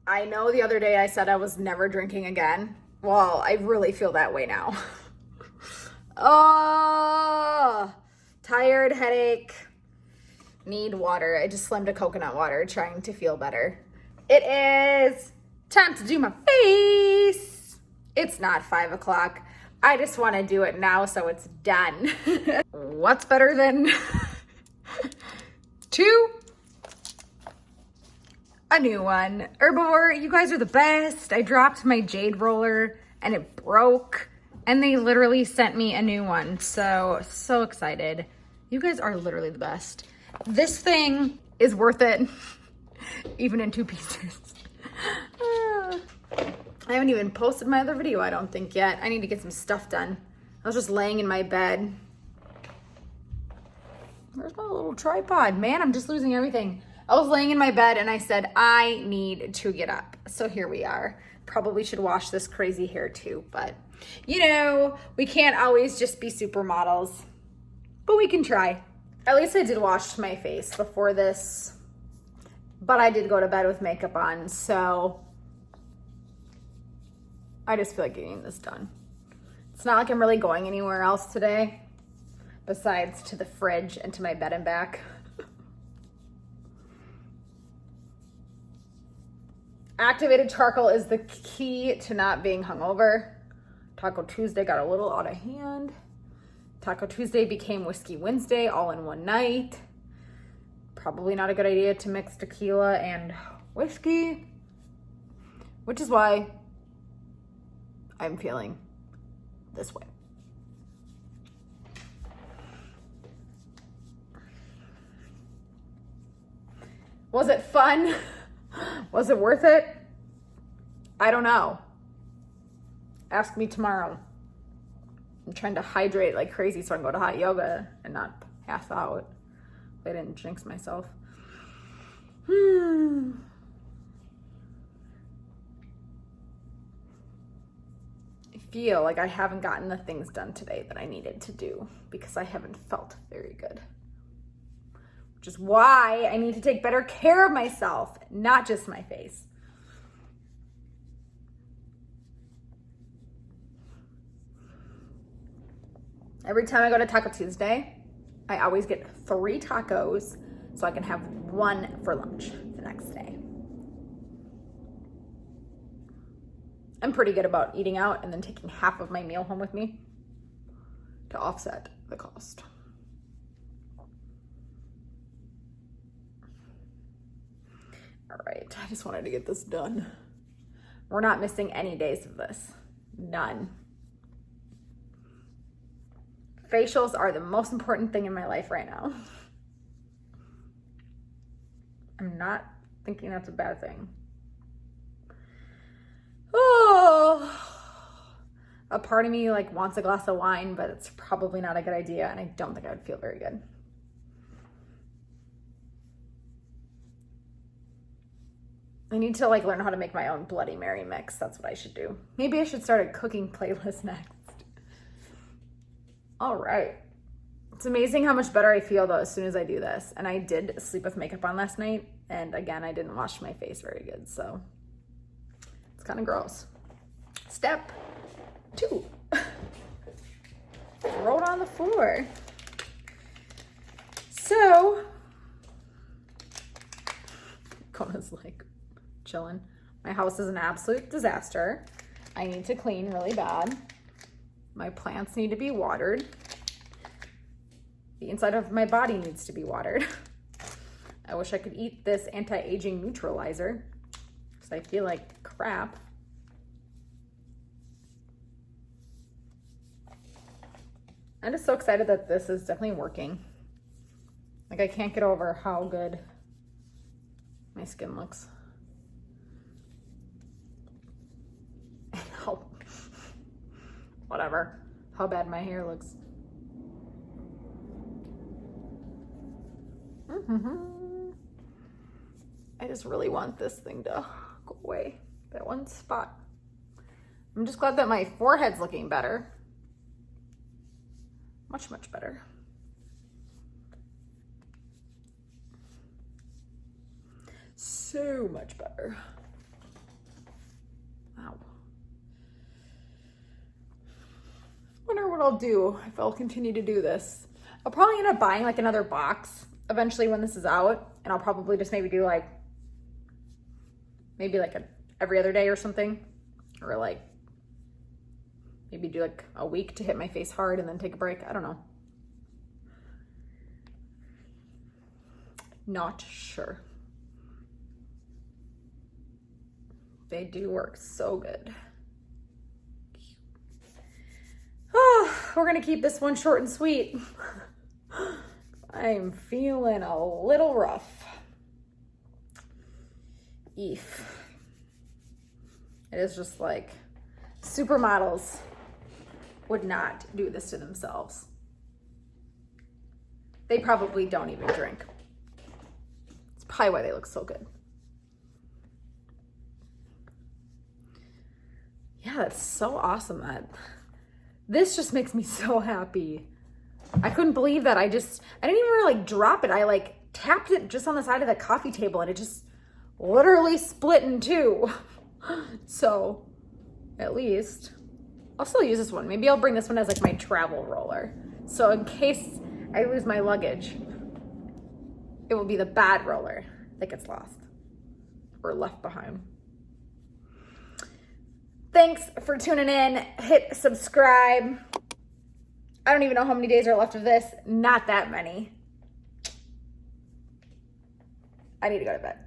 I know the other day I said I was never drinking again. Well, I really feel that way now. Oh, tired, headache, need water. I just slammed a coconut water trying to feel better. It is time to do my face. It's not 5 o'clock. I just want to do it now so it's done. What's better than a new one? Herbivore, you guys are the best. I dropped my jade roller and it broke and they literally sent me a new one. So excited. You guys are literally the best. This thing is worth it, even in 2 pieces. I haven't even posted my other video, I don't think yet. I need to get some stuff done. I was just laying in my bed. Where's my little tripod? Man, I'm just losing everything. I was laying in my bed and I said, I need to get up. So here we are. Probably should wash this crazy hair too, but you know, we can't always just be supermodels, but we can try. At least I did wash my face before this, but I did go to bed with makeup on, so I just feel like getting this done. It's not like I'm really going anywhere else today, besides to the fridge and to my bed and back. Activated charcoal is the key to not being hungover. Taco Tuesday got a little out of hand. Taco Tuesday became Whiskey Wednesday all in one night. Probably not a good idea to mix tequila and whiskey, which is why I'm feeling this way. Was it fun? Was it worth it? I don't know. Ask me tomorrow. I'm trying to hydrate like crazy so I can go to hot yoga and not pass out. I didn't jinx myself. I feel like I haven't gotten the things done today that I needed to do because I haven't felt very good. Which is why I need to take better care of myself, not just my face. Every time I go to Taco Tuesday, I always get 3 tacos so I can have 1 for lunch the next day. I'm pretty good about eating out and then taking half of my meal home with me to offset the cost. All right, I just wanted to get this done. We're not missing any days of this. None. Facials are the most important thing in my life right now. I'm not thinking that's a bad thing. Oh, a part of me like wants a glass of wine, but it's probably not a good idea, and I don't think I would feel very good. I need to like learn how to make my own Bloody Mary mix. That's what I should do. Maybe I should start a cooking playlist next. All right. It's amazing how much better I feel though as soon as I do this. And I did sleep with makeup on last night. And again, I didn't wash my face very good. So it's kind of gross. Step 2. Throw it on the floor. So, Kona's like chilling. My house is an absolute disaster. I need to clean really bad. My plants need to be watered. The inside of my body needs to be watered. I wish I could eat this anti-aging neutralizer because I feel like crap. I'm just so excited that this is definitely working. Like I can't get over how good my skin looks. And how, whatever, how bad my hair looks. I just really want this thing to go away, that one spot. I'm just glad that my forehead's looking better. Much, much better. So much better. Ow. Wonder what I'll do if I'll continue to do this. I'll probably end up buying like another box eventually when this is out, and I'll probably just maybe do like every other day or something, or like maybe do like a week to hit my face hard and then take a break. I don't know. Not sure. They do work so good. Oh, we're gonna keep this one short and sweet. I'm feeling a little rough. Eef. It is just like supermodels would not do this to themselves. They probably don't even drink. It's probably why they look so good. Yeah, that's so awesome. This just makes me so happy. I couldn't believe that. I didn't even really like drop it. I like tapped it just on the side of the coffee table and it just literally split in two. So at least I'll still use this one. Maybe I'll bring this one as like my travel roller. So in case I lose my luggage, it will be the bad roller that gets lost or left behind. Thanks for tuning in. Hit subscribe. I don't even know how many days are left of this. Not that many. I need to go to bed.